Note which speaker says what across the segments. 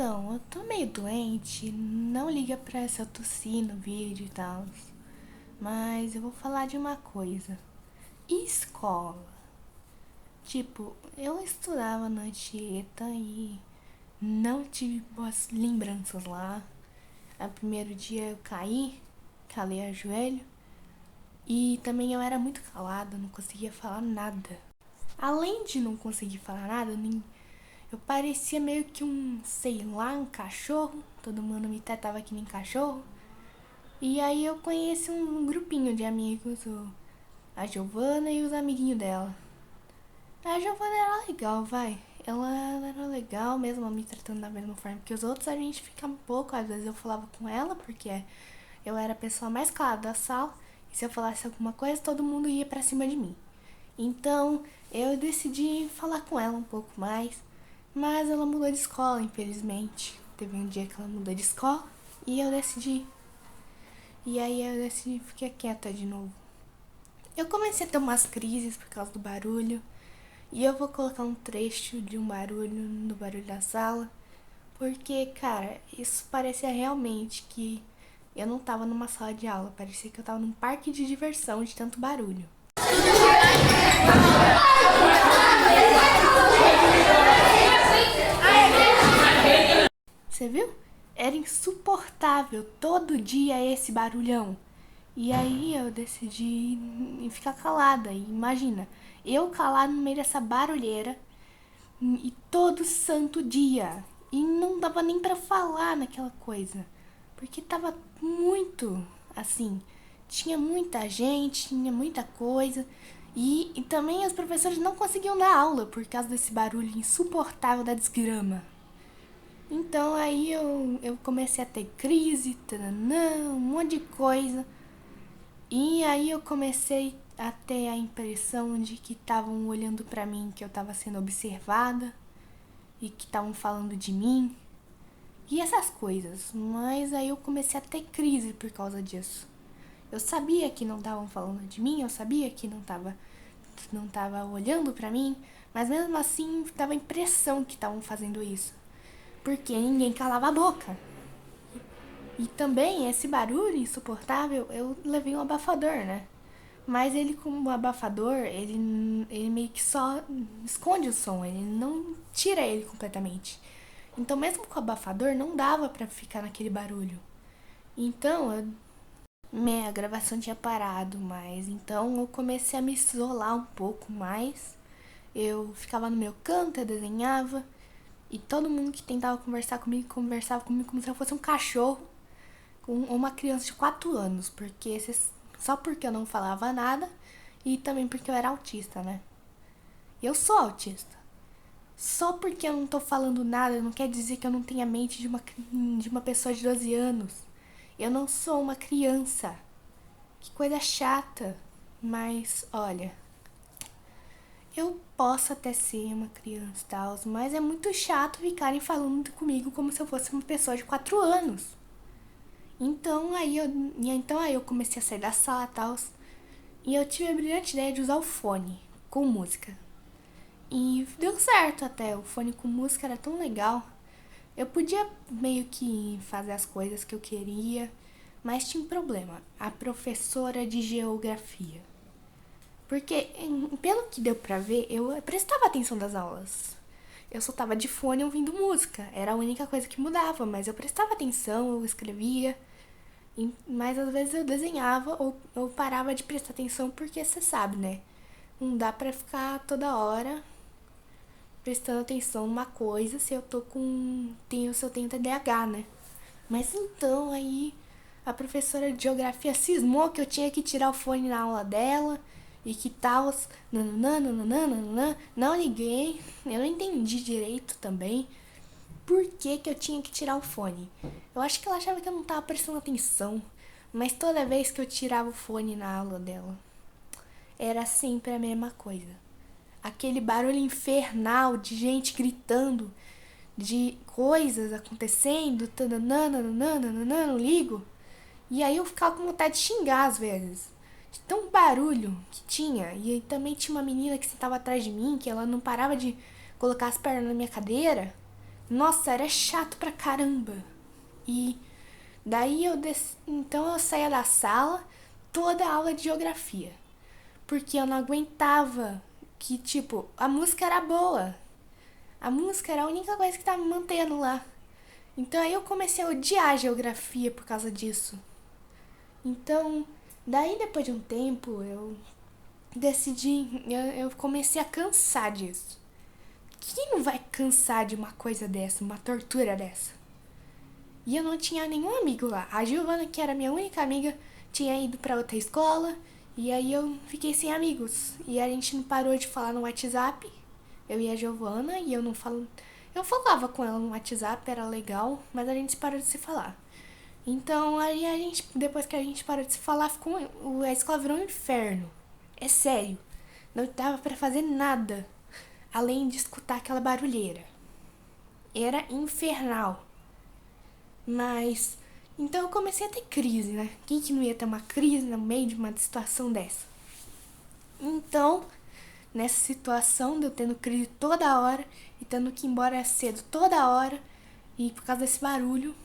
Speaker 1: Então, eu tô meio doente, não liga pra essa tossir no vídeo e tal. Mas eu vou falar de uma coisa. Escola. Tipo, eu estudava na Anchieta e não tive boas lembranças lá. No primeiro dia eu caí, calei a joelho. E também eu era muito calada, não conseguia falar nada. Além de não conseguir falar nada, eu parecia meio que sei lá, um cachorro. Todo mundo me tratava que nem cachorro. E aí eu conheci um grupinho de amigos, a Giovana e os amiguinhos dela. A Giovana era legal, vai. Ela era legal mesmo, ela me tratando da mesma forma que os outros. A gente fica um pouco, às vezes eu falava com ela, porque eu era a pessoa mais calada da sala. E se eu falasse alguma coisa, todo mundo ia pra cima de mim. Então eu decidi falar com ela um pouco mais. Mas ela mudou de escola, infelizmente. Teve um dia que ela mudou de escola e eu decidi. E aí eu decidi ficar quieta de novo. Eu comecei a ter umas crises por causa do barulho. E eu vou colocar um trecho de um barulho no barulho da sala. Porque, cara, isso parecia realmente que eu não tava numa sala de aula. Parecia que eu tava num parque de diversão de tanto barulho. Você viu? Era insuportável todo dia esse barulhão. E aí eu decidi ficar calada. E imagina, eu calada no meio dessa barulheira e todo santo dia. E não dava nem pra falar naquela coisa. Porque tava muito assim. Tinha muita gente, tinha muita coisa. E também os professores não conseguiam dar aula por causa desse barulho insuportável da desgrama. Então aí eu comecei a ter crise, taranã, um monte de coisa. E aí eu comecei a ter a impressão de que estavam olhando pra mim, que eu tava sendo observada e que estavam falando de mim e essas coisas. Mas aí eu comecei a ter crise por causa disso. Eu sabia que não estavam falando de mim, eu sabia que não tava olhando pra mim, mas mesmo assim dava a impressão que estavam fazendo isso. Porque ninguém calava a boca. E também esse barulho insuportável, eu levei um abafador, né? Mas ele, como abafador, ele meio que só esconde o som, ele não tira ele completamente. Então, mesmo com o abafador, não dava pra ficar naquele barulho. Então, minha gravação tinha parado, mas então eu comecei a me isolar um pouco mais. Eu ficava no meu canto, eu desenhava, e todo mundo que tentava conversar comigo, conversava comigo como se eu fosse um cachorro com uma criança de 4 anos, porque só porque eu não falava nada e também porque eu era autista, né? Eu sou autista. Só porque eu não tô falando nada não quer dizer que eu não tenha a mente de uma pessoa de 12 anos. Eu não sou uma criança. Que coisa chata. Mas, olha, eu posso até ser uma criança e tal, mas é muito chato ficarem falando comigo como se eu fosse uma pessoa de 4 anos. Então aí eu comecei a sair da sala e tal. E eu tive a brilhante ideia de usar o fone com música. E deu certo até, o fone com música era tão legal. Eu podia meio que fazer as coisas que eu queria, mas tinha um problema, a professora de geografia. Porque, pelo que deu pra ver, eu prestava atenção das aulas. Eu só tava de fone ouvindo música, era a única coisa que mudava, mas eu prestava atenção, eu escrevia. Mas às vezes eu desenhava ou eu parava de prestar atenção porque você sabe, né? Não dá pra ficar toda hora prestando atenção numa coisa se eu tô se eu tenho TDAH, né? Mas então aí a professora de geografia cismou que eu tinha que tirar o fone na aula dela e que tal, nananã. Não liguei, eu não entendi direito também por que eu tinha que tirar o fone. Eu acho que ela achava que eu não tava prestando atenção, mas toda vez que eu tirava o fone na aula dela, era sempre a mesma coisa. Aquele barulho infernal de gente gritando, de coisas acontecendo, não ligo. E aí eu ficava com vontade de xingar às vezes. De tão barulho que tinha. E aí também tinha uma menina que sentava atrás de mim, que ela não parava de colocar as pernas na minha cadeira. Nossa, era chato pra caramba. E daí então eu saía da sala toda a aula de geografia. Porque eu não aguentava que, tipo, a música era boa. A música era a única coisa que tava me mantendo lá. Então aí eu comecei a odiar a geografia por causa disso. Então, daí depois de um tempo, eu decidi, eu comecei a cansar disso. Quem não vai cansar de uma coisa dessa, uma tortura dessa? E eu não tinha nenhum amigo lá. A Giovana, que era minha única amiga, tinha ido pra outra escola. E aí eu fiquei sem amigos. E a gente não parou de falar no WhatsApp. Eu e a Giovana, e eu não falo. Eu falava com ela no WhatsApp, era legal, mas a gente parou de se falar. Então aí a gente, depois que a gente parou de se falar, a escola virou um inferno. É sério. Não dava pra fazer nada além de escutar aquela barulheira. Era infernal. Mas então eu comecei a ter crise, né? Quem que não ia ter uma crise no meio de uma situação dessa? Então, nessa situação de eu tendo crise toda hora e tendo que ir embora cedo toda hora e por causa desse barulho,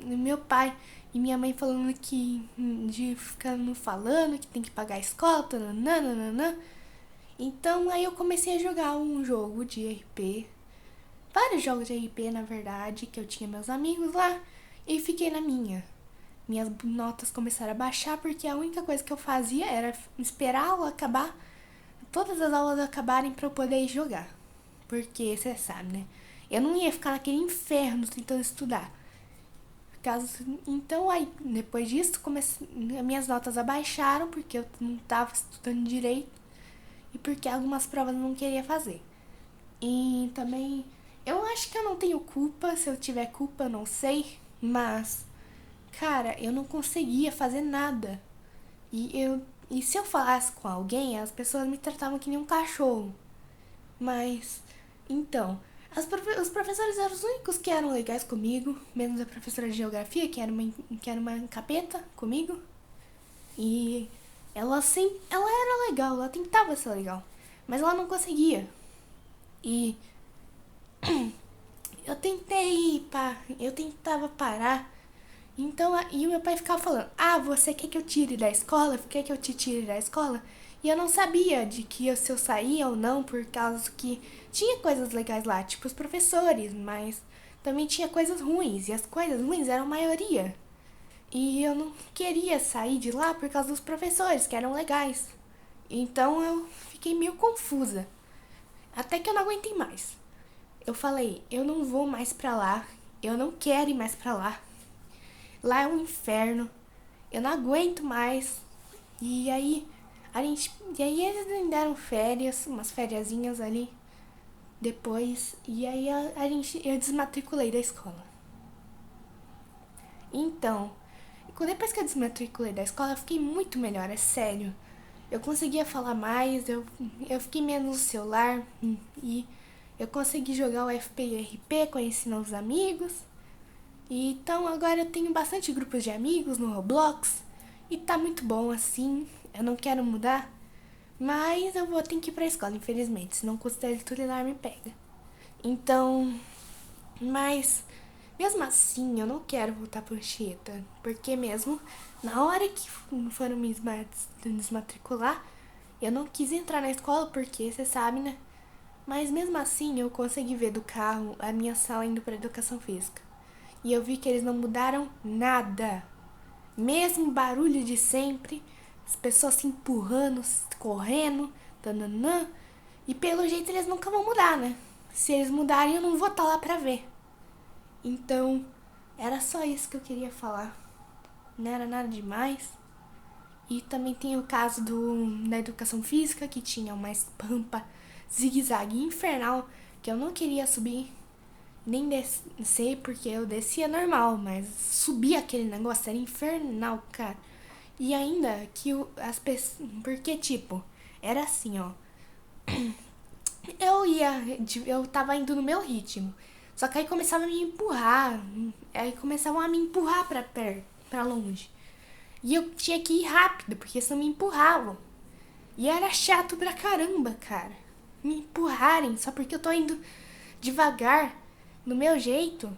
Speaker 1: meu pai e minha mãe falando que de ficando falando que tem que pagar a escola, tananana. Então aí eu comecei a jogar um jogo de RP, vários jogos de RP na verdade, que eu tinha meus amigos lá e fiquei na minha. Minhas notas começaram a baixar porque a única coisa que eu fazia era esperar a acabar, todas as aulas acabarem pra eu poder ir jogar. Porque você sabe, né? Eu não ia ficar naquele inferno tentando estudar. Então aí, depois disso, minhas notas abaixaram porque eu não tava estudando direito e porque algumas provas eu não queria fazer. E também, eu acho que eu não tenho culpa, se eu tiver culpa eu não sei, mas, cara, eu não conseguia fazer nada. E se eu falasse com alguém, as pessoas me tratavam que nem um cachorro. Mas, então, os professores eram os únicos que eram legais comigo, menos a professora de geografia, que era uma capeta comigo. E ela era legal, ela tentava ser legal, mas ela não conseguia. E eu tentava parar. Então, e o meu pai ficava falando: "Ah, você quer que eu tire da escola? Quer que eu te tire da escola?" E eu não sabia de que se eu saía ou não, por causa que tinha coisas legais lá, tipo os professores, mas também tinha coisas ruins, e as coisas ruins eram a maioria. E eu não queria sair de lá por causa dos professores, que eram legais. Então eu fiquei meio confusa. Até que eu não aguentei mais. Eu falei: "Eu não vou mais pra lá. Eu não quero ir mais pra lá. Lá é um inferno. Eu não aguento mais." E aí e aí eles me deram férias, umas fériasinhas ali depois, e aí eu desmatriculei da escola. Então, depois que eu desmatriculei da escola, eu fiquei muito melhor, é sério. Eu conseguia falar mais, eu fiquei menos no celular e eu consegui jogar o FP e o RP, conheci novos amigos. E então agora eu tenho bastante grupos de amigos no Roblox e tá muito bom assim. Eu não quero mudar, mas eu vou ter que ir pra escola, infelizmente, senão o curso tutelar me pega. Então, mas mesmo assim eu não quero voltar pro Anchieta, porque mesmo na hora que foram me desmatricular, eu não quis entrar na escola porque você sabe, né? Mas mesmo assim eu consegui ver do carro a minha sala indo pra educação física. E eu vi que eles não mudaram nada. Mesmo barulho de sempre, as pessoas se empurrando, correndo, tananã. E pelo jeito eles nunca vão mudar, né? Se eles mudarem, eu não vou estar lá pra ver. Então, era só isso que eu queria falar. Não era nada demais. E também tem o caso da educação física, que tinha uma rampa zigue-zague infernal, que eu não queria subir, nem descer, porque eu descia normal, mas subir aquele negócio era infernal, cara. E ainda que as pessoas. Porque, tipo, era assim, ó. Eu tava indo no meu ritmo. Só que aí começava a me empurrar. Aí começavam a me empurrar pra perto, pra longe. E eu tinha que ir rápido, porque senão me empurravam. E era chato pra caramba, cara. Me empurrarem só porque eu tô indo devagar. do meu jeito.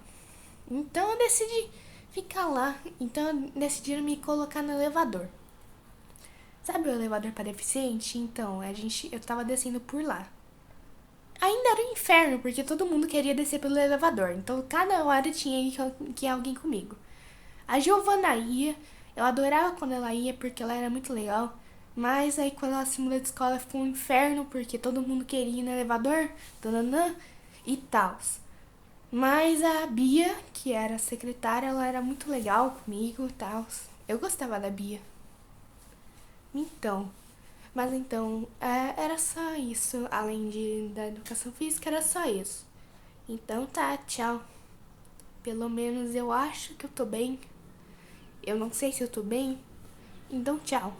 Speaker 1: Então eu decidi ficar lá. Então decidiram me colocar no elevador. Sabe o elevador para deficiente? Então, eu tava descendo por lá. Ainda era um inferno, porque todo mundo queria descer pelo elevador. Então, cada hora tinha que ir alguém comigo. A Giovana ia, eu adorava quando ela ia, porque ela era muito legal. Mas aí, quando ela se mudou de escola, ficou um inferno, porque todo mundo queria ir no elevador, tananã, e tal. Mas a Bia, que era a secretária, ela era muito legal comigo e tal. Eu gostava da Bia. Então, mas então, era só isso. Além da educação física, era só isso. Então tá, tchau. Pelo menos eu acho que eu tô bem. Eu não sei se eu tô bem. Então tchau.